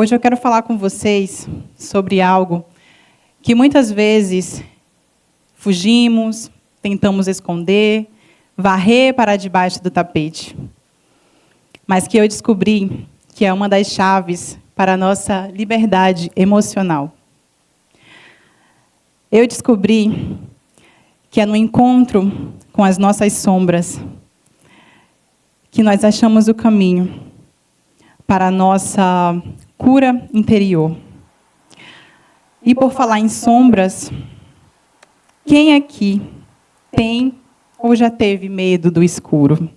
Hoje eu quero falar com vocês sobre algo que muitas vezes fugimos, tentamos esconder, varrer para debaixo do tapete. Mas que eu descobri que é uma das chaves para a nossa liberdade emocional. Eu descobri que é no encontro com as nossas sombras que nós achamos o caminho para a nossa cura interior. E por falar em sombras, quem aqui tem ou já teve medo do escuro?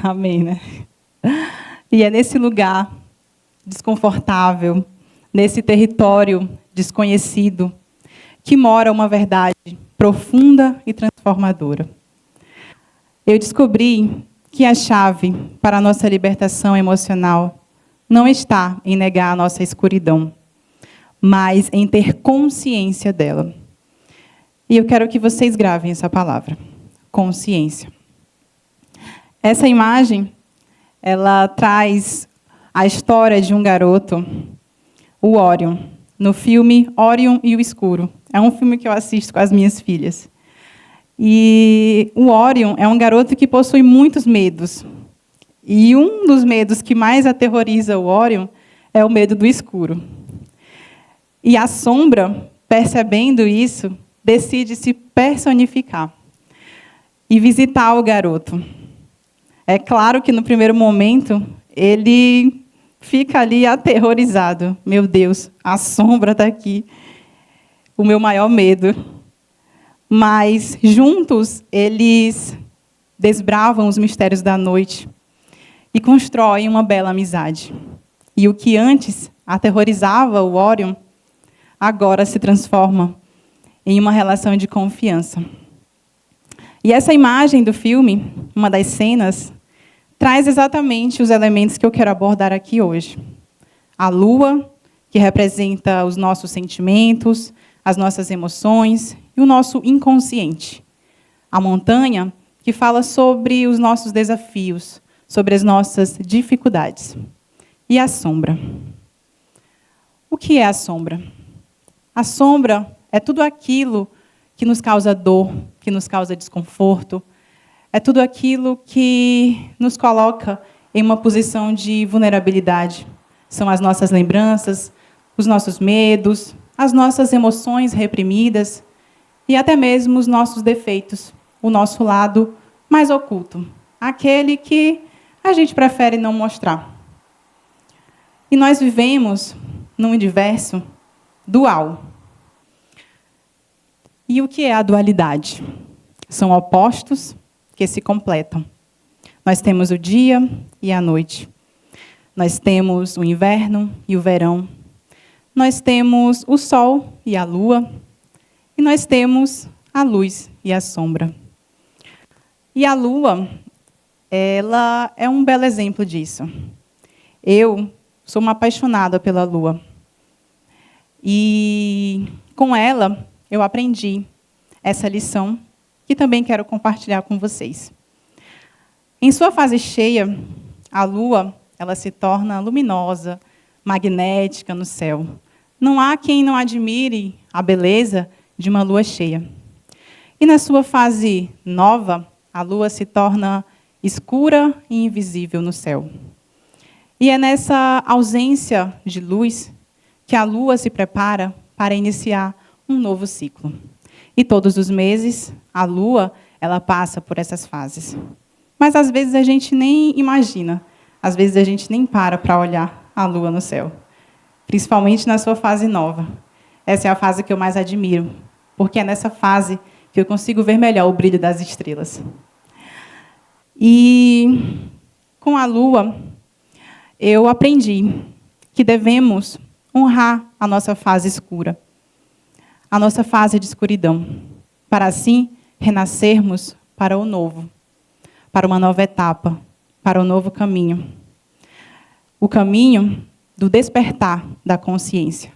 Amém, né? E é nesse lugar desconfortável, nesse território desconhecido, que mora uma verdade profunda e transformadora. Eu descobri que a chave para a nossa libertação emocional não está em negar a nossa escuridão, mas em ter consciência dela. E eu quero que vocês gravem essa palavra, consciência. Essa imagem, ela traz a história de um garoto, o Orion, no filme Orion e o Escuro. É um filme que eu assisto com as minhas filhas. E o Orion é um garoto que possui muitos medos. E um dos medos que mais aterroriza o Orion é o medo do escuro. E a sombra, percebendo isso, decide se personificar e visitar o garoto. É claro que, no primeiro momento, ele fica ali aterrorizado. Meu Deus, a sombra está aqui. O meu maior medo. Mas, juntos, eles desbravam os mistérios da noite e constroem uma bela amizade. E o que antes aterrorizava o Orion, agora se transforma em uma relação de confiança. E essa imagem do filme, uma das cenas, traz exatamente os elementos que eu quero abordar aqui hoje. A lua, que representa os nossos sentimentos, as nossas emoções e o nosso inconsciente. A montanha, que fala sobre os nossos desafios, sobre as nossas dificuldades. E a sombra. O que é a sombra? A sombra é tudo aquilo que nos causa dor, que nos causa desconforto. É tudo aquilo que nos coloca em uma posição de vulnerabilidade. São as nossas lembranças, os nossos medos, as nossas emoções reprimidas e até mesmo os nossos defeitos, o nosso lado mais oculto, aquele que a gente prefere não mostrar. E nós vivemos num universo dual. E o que é a dualidade? São opostos que se completam. Nós temos o dia e a noite. Nós temos o inverno e o verão. Nós temos o sol e a lua. E nós temos a luz e a sombra. E a lua, ela é um belo exemplo disso. Eu sou uma apaixonada pela lua. E com ela eu aprendi essa lição que também quero compartilhar com vocês. Em sua fase cheia, a lua, ela se torna luminosa, magnética no céu. Não há quem não admire a beleza de uma lua cheia. E na sua fase nova, a lua se torna escura e invisível no céu. E é nessa ausência de luz que a lua se prepara para iniciar um novo ciclo. E todos os meses, a lua, ela passa por essas fases. Mas, às vezes, a gente nem imagina. Às vezes, a gente nem para olhar a lua no céu. Principalmente na sua fase nova. Essa é a fase que eu mais admiro. Porque é nessa fase que eu consigo ver melhor o brilho das estrelas. E, com a lua, eu aprendi que devemos honrar a nossa fase escura. A nossa fase de escuridão, para assim renascermos para o novo, para uma nova etapa, para um novo caminho. O caminho do despertar da consciência,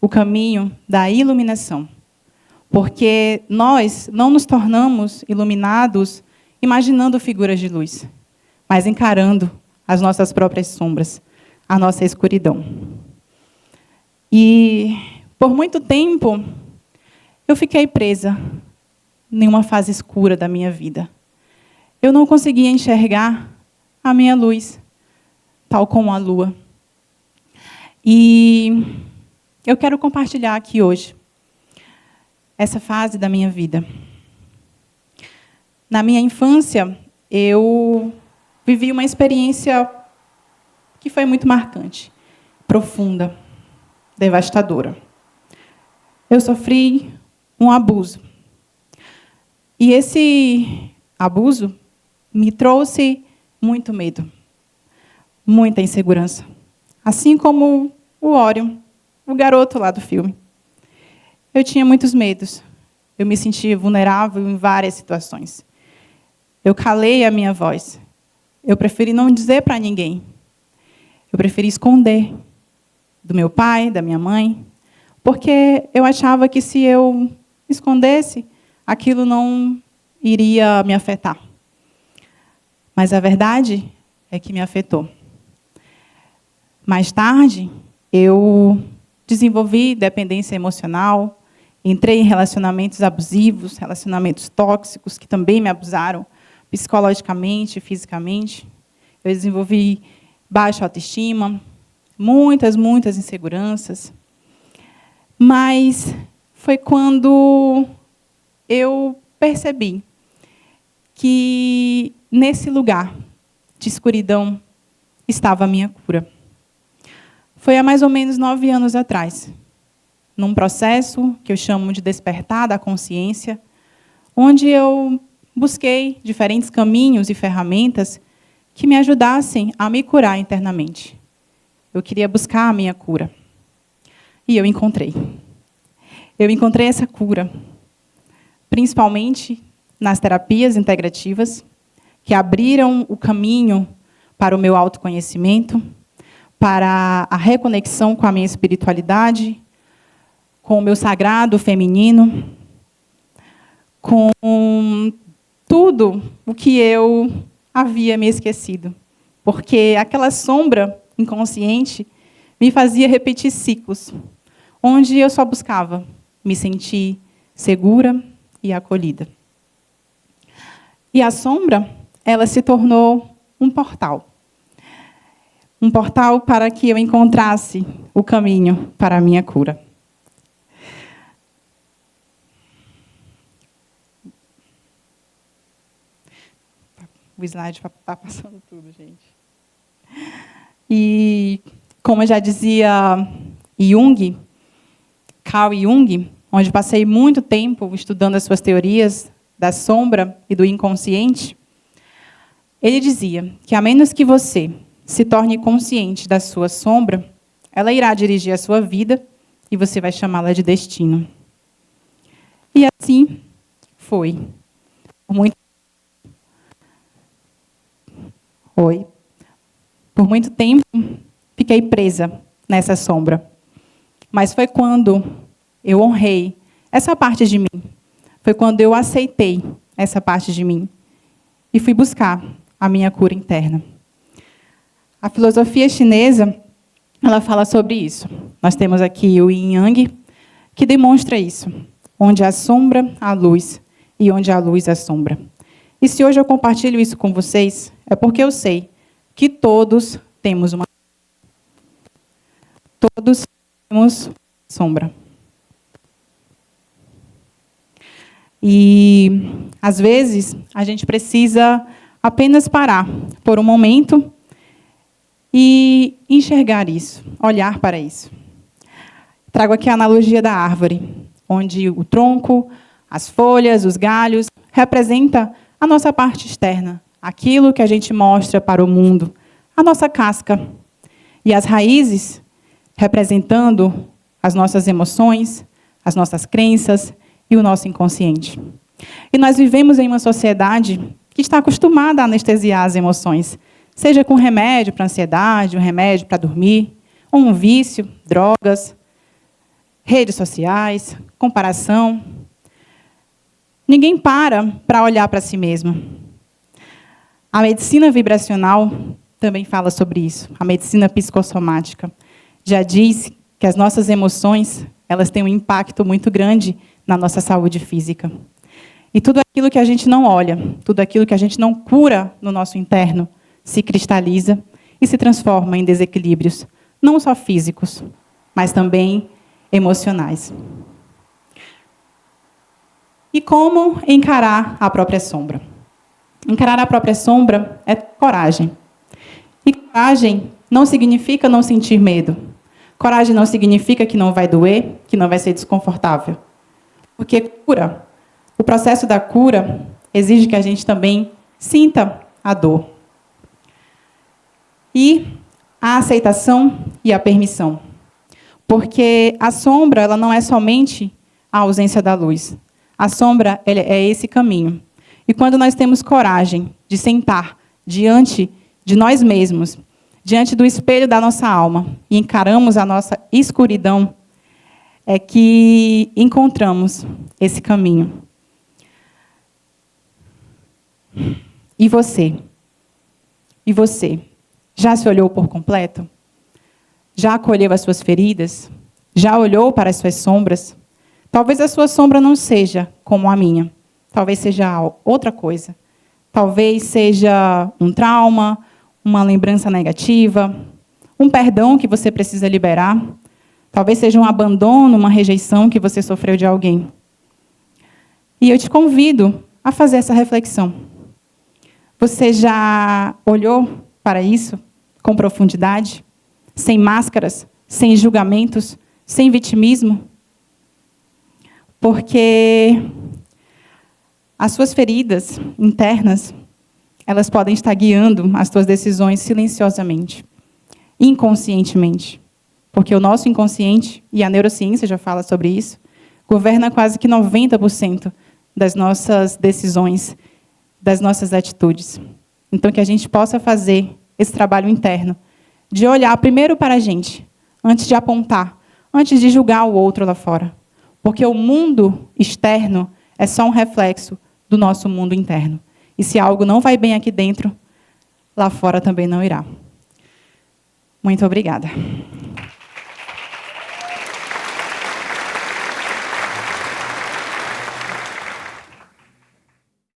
o caminho da iluminação. Porque nós não nos tornamos iluminados imaginando figuras de luz, mas encarando as nossas próprias sombras, a nossa escuridão. E, por muito tempo, eu fiquei presa em uma fase escura da minha vida. Eu não conseguia enxergar a minha luz, tal como a lua. E eu quero compartilhar aqui hoje essa fase da minha vida. Na minha infância, eu vivi uma experiência que foi muito marcante, profunda, devastadora. Eu sofri um abuso. E esse abuso me trouxe muito medo, muita insegurança. Assim como o Orion, o garoto lá do filme. Eu tinha muitos medos. Eu me sentia vulnerável em várias situações. Eu calei a minha voz. Eu preferi não dizer para ninguém. Eu preferi esconder do meu pai, da minha mãe, porque eu achava que se eu escondesse, aquilo não iria me afetar. Mas a verdade é que me afetou. Mais tarde, eu desenvolvi dependência emocional, entrei em relacionamentos abusivos, relacionamentos tóxicos, que também me abusaram psicologicamente, fisicamente. Eu desenvolvi baixa autoestima, muitas inseguranças. Mas foi quando eu percebi que nesse lugar de escuridão estava a minha cura. Foi há mais ou menos 9 anos atrás, num processo que eu chamo de despertar da consciência, onde eu busquei diferentes caminhos e ferramentas que me ajudassem a me curar internamente. Eu queria buscar a minha cura. E eu encontrei. Eu encontrei essa cura, principalmente nas terapias integrativas, que abriram o caminho para o meu autoconhecimento, para a reconexão com a minha espiritualidade, com o meu sagrado feminino, com tudo o que eu havia me esquecido. Porque aquela sombra inconsciente me fazia repetir ciclos, onde eu só buscava me sentir segura e acolhida. E a sombra, ela se tornou um portal. Um portal para que eu encontrasse o caminho para a minha cura. O slide está passando tudo, gente. E, como eu já dizia Jung, Carl Jung, onde passei muito tempo estudando as suas teorias da sombra e do inconsciente, ele dizia que, a menos que você se torne consciente da sua sombra, ela irá dirigir a sua vida e você vai chamá-la de destino. E assim foi. Por muito tempo, fiquei presa nessa sombra. Mas foi quando eu honrei essa parte de mim. Foi quando eu aceitei essa parte de mim. E fui buscar a minha cura interna. A filosofia chinesa, ela fala sobre isso. Nós temos aqui o Yin Yang, que demonstra isso. Onde há sombra, há luz. E onde há luz, há sombra. E se hoje eu compartilho isso com vocês, é porque eu sei que todos temos uma... Todos temos sombra. E, às vezes, a gente precisa apenas parar por um momento e enxergar isso, olhar para isso. Trago aqui a analogia da árvore, onde o tronco, as folhas, os galhos, representa a nossa parte externa, aquilo que a gente mostra para o mundo, a nossa casca. E as raízes, representando as nossas emoções, as nossas crenças e o nosso inconsciente. E nós vivemos em uma sociedade que está acostumada a anestesiar as emoções, seja com remédio para ansiedade, um remédio para dormir, ou um vício, drogas, redes sociais, comparação. Ninguém para olhar para si mesmo. A medicina vibracional também fala sobre isso. A medicina psicossomática já diz que as nossas emoções, elas têm um impacto muito grande na nossa saúde física. E tudo aquilo que a gente não olha, tudo aquilo que a gente não cura no nosso interno, se cristaliza e se transforma em desequilíbrios, não só físicos, mas também emocionais. E como encarar a própria sombra? Encarar a própria sombra é coragem. E coragem não significa não sentir medo. Coragem não significa que não vai doer, que não vai ser desconfortável. Porque cura, o processo da cura exige que a gente também sinta a dor. E a aceitação e a permissão. Porque a sombra, ela não é somente a ausência da luz. A sombra é esse caminho. E quando nós temos coragem de sentar diante de nós mesmos, diante do espelho da nossa alma, e encaramos a nossa escuridão, é que encontramos esse caminho. E você? E você? Já se olhou por completo? Já acolheu as suas feridas? Já olhou para as suas sombras? Talvez a sua sombra não seja como a minha. Talvez seja outra coisa. Talvez seja um trauma, uma lembrança negativa, um perdão que você precisa liberar. Talvez seja um abandono, uma rejeição que você sofreu de alguém. E eu te convido a fazer essa reflexão. Você já olhou para isso com profundidade? Sem máscaras, sem julgamentos, sem vitimismo? Porque as suas feridas internas, elas podem estar guiando as suas decisões silenciosamente, inconscientemente. Porque o nosso inconsciente, e a neurociência já fala sobre isso, governa quase que 90% das nossas decisões, das nossas atitudes. Então, que a gente possa fazer esse trabalho interno, de olhar primeiro para a gente, antes de apontar, antes de julgar o outro lá fora. Porque o mundo externo é só um reflexo do nosso mundo interno. E se algo não vai bem aqui dentro, lá fora também não irá. Muito obrigada.